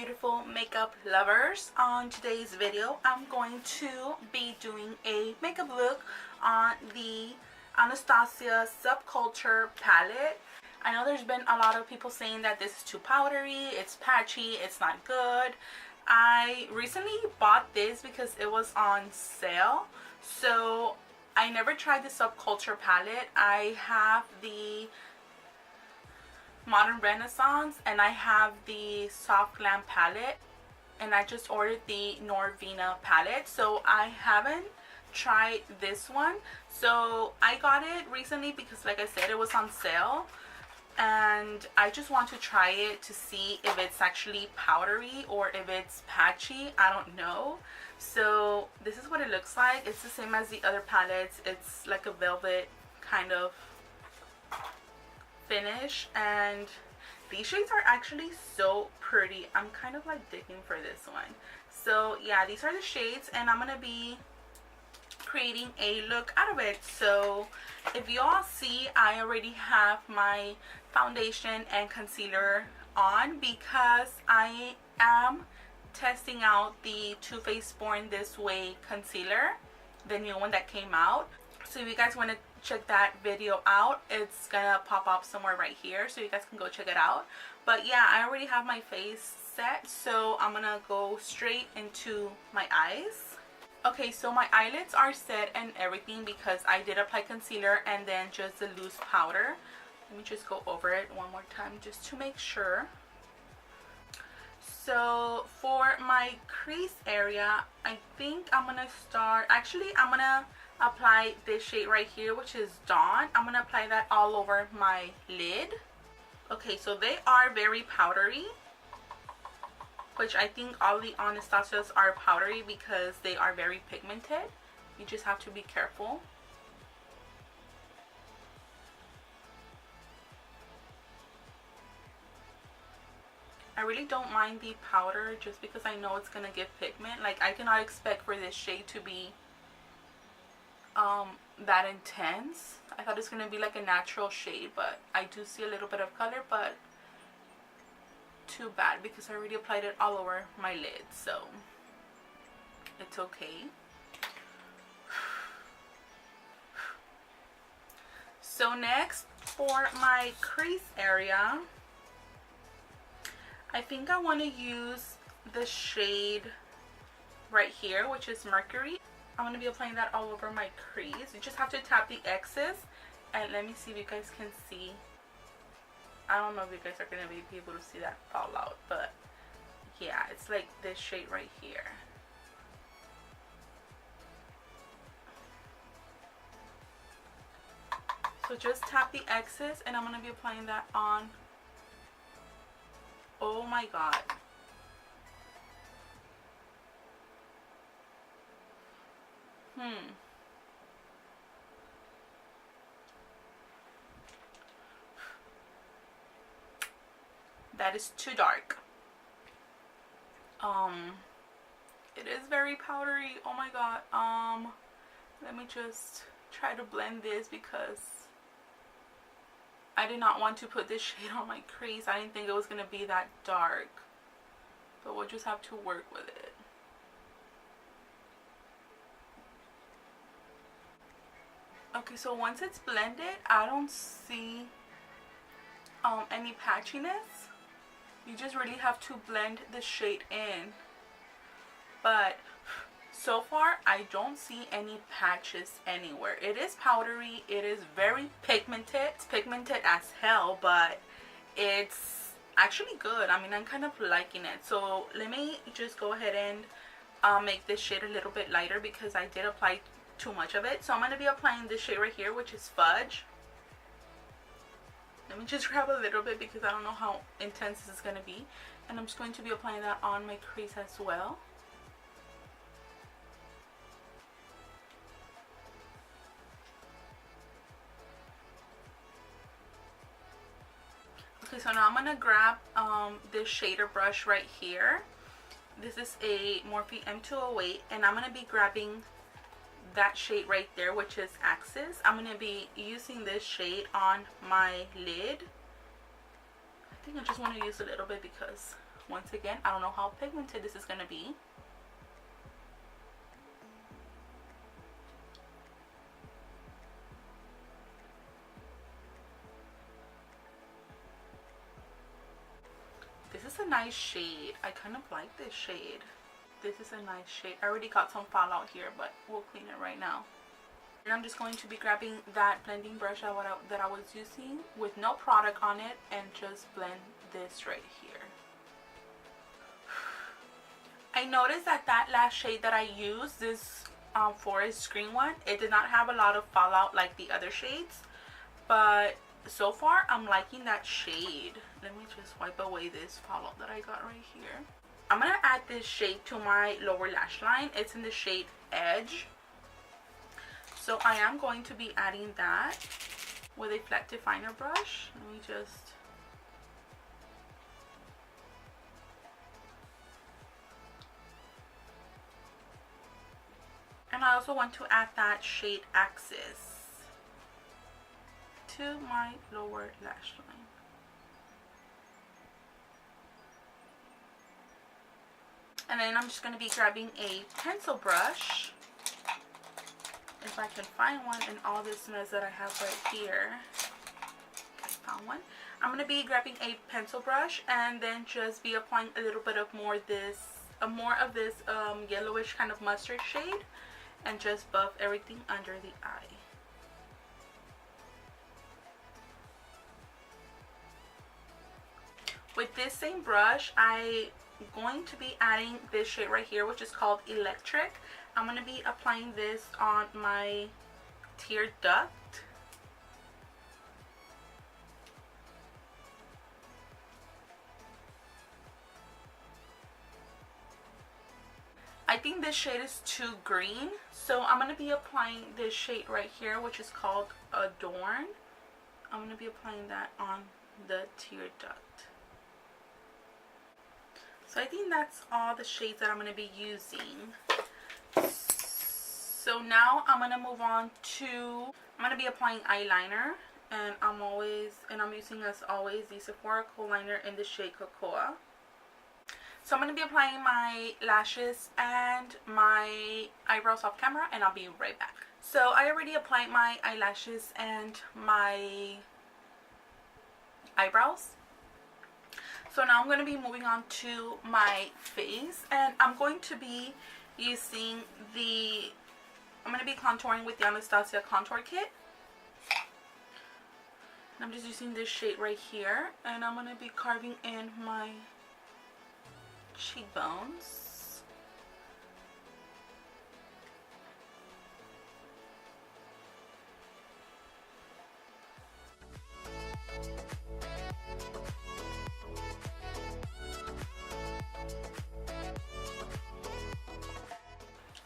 beautiful makeup lovers. On today's video I'm going to be doing a makeup look on the Anastasia Subculture palette. I know there's been a lot of people saying that this is too powdery, it's patchy, it's not good. I recently bought this because it was on sale, so I never tried the Subculture palette. I have the Modern Renaissance and I have the Soft Glam palette, and I just ordered the Norvina palette, so I haven't tried this one. So I got it recently because, like I said, it was on sale, and I just want to try it to see if it's actually powdery or if it's patchy. I don't know. So this is what it looks like. It's the same as the other palettes. It's like a velvet kind of finish, and these shades are actually so pretty. I'm kind of like digging for this one. So yeah, these are the shades, and I'm gonna be creating a look out of it. So if you all see, I already have my foundation and concealer on because I am testing out the Too Faced Born This Way concealer, the new one that came out. So if you guys want to check that video out, it's gonna pop up somewhere right here, so you guys can go check it out. But yeah, I already have my face set, so I'm gonna go straight into my eyes. Okay, so my eyelids are set and everything because I did apply concealer and then just the loose powder. Let me just go over it one more time just to make sure. So for my crease area, I think I'm gonna start, actually I'm gonna apply this shade right here, which is Dawn. I'm gonna apply that all over my lid. Okay, so they are very powdery, which I think all the Anastasias are powdery because they are very pigmented. You just have to be careful. I really don't mind the powder just because I know it's gonna give pigment. Like, I cannot expect for this shade to be that intense. I thought it's gonna be like a natural shade, but I do see a little bit of color, but too bad because I already applied it all over my lid, so it's okay. So next, for my crease area, I think I want to use the shade right here, which is Mercury. I'm going to be applying that all over my crease. You just have to tap the excess, and let me see if you guys can see. I don't know if you guys are going to be able to see that fall out, but yeah, it's like this shade right here. So just tap the excess, and I'm going to be applying that on. Oh my god. That is too dark. It is very powdery. Oh my god. Let me just try to blend this because I did not want to put this shade on my crease. I didn't think it was gonna be that dark, but we'll just have to work with it. Okay, so once it's blended, I don't see any patchiness. You just really have to blend the shade in, but so far I don't see any patches anywhere. It is powdery, it is very pigmented. It's pigmented as hell, but it's actually good. I mean, I'm kind of liking it. So let me just go ahead and make this shade a little bit lighter because I did apply too much of it. So I'm going to be applying this shade right here, which is Fudge. Let me just grab a little bit because I don't know how intense this is going to be, and I'm just going to be applying that on my crease as well. Okay, so now I'm going to grab this shader brush right here. This is a Morphe M208, and I'm going to be grabbing that shade right there, which is Axis. I'm going to be using this shade on my lid. I think I just want to use a little bit because Once again, I don't know how pigmented this is going to be. This is a nice shade. I kind of like this shade. This is a nice shade. I already got some fallout here, but we'll clean it right now. And I'm just going to be grabbing that blending brush that I was using with no product on it and just blend this right here. I noticed that that last shade that I used, this forest green one, it did not have a lot of fallout like the other shades, but so far I'm liking that shade. Let me just wipe away this fallout that I got right here. I'm gonna add this shade to my lower lash line. It's in the shade Edge. So I am going to be adding that with a flat definer brush. Let me just... And I also want to add that shade Axis to my lower lash line. And then I'm just going to be grabbing a pencil brush, if I can find one in all this mess that I have right here. Okay, found one. I'm going to be grabbing a pencil brush and then just be applying a little bit of more of this yellowish kind of mustard shade, and just buff everything under the eye. With this same brush, I'm going to be adding this shade right here, which is called Electric. I'm going to be applying this on my tear duct. I think this shade is too green, so I'm going to be applying this shade right here, which is called Adorn. I'm going to be applying that on the tear duct. So I think that's all the shades that I'm going to be using. So now I'm going to move on to, I'm going to be applying eyeliner, and I'm using as always the Sephora Color in the shade Cocoa. So I'm going to be applying my lashes and my eyebrows off camera, and I'll be right back. So I already applied my eyelashes and my eyebrows. So now I'm going to be moving on to my face, and I'm going to be using I'm going to be contouring with the Anastasia Contour Kit. And I'm just using this shade right here, and I'm going to be carving in my cheekbones.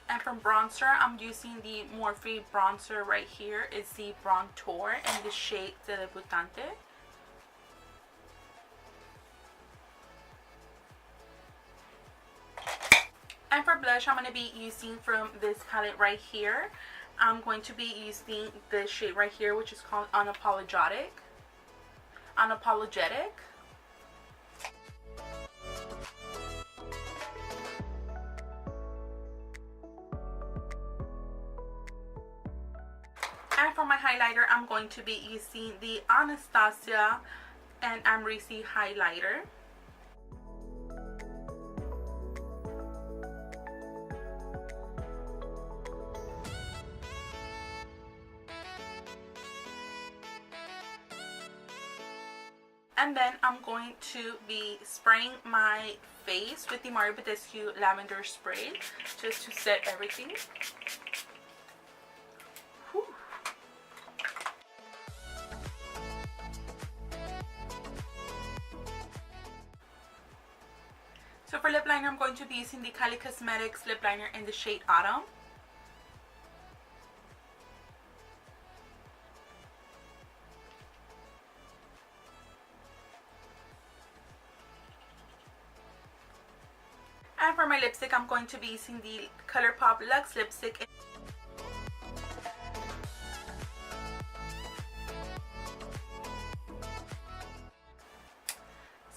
And from bronzer, I'm using the Morphe bronzer right here. It's the Bronzer in the shade Debutante. And for blush, I'm going to be using from this palette right here. I'm going to be using this shade right here, which is called Unapologetic. And for my highlighter, I'm going to be using the Anastasia and Amrezy highlighter. And then I'm going to be spraying my face with the Ebates lavender spray just to set everything. Whew. So for lip liner, I'm going to be using the Kylie Cosmetics lip liner in the shade Autumn. And for my lipstick, I'm going to be using the ColourPop Luxe lipstick.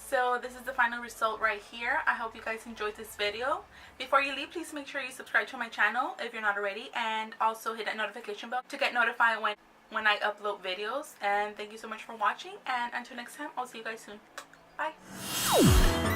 So this is the final result right here. I hope you guys enjoyed this video. Before you leave, please make sure you subscribe to my channel if you're not already, and also hit that notification bell to get notified when I upload videos. And thank you so much for watching, and until next time, I'll see you guys soon. Bye.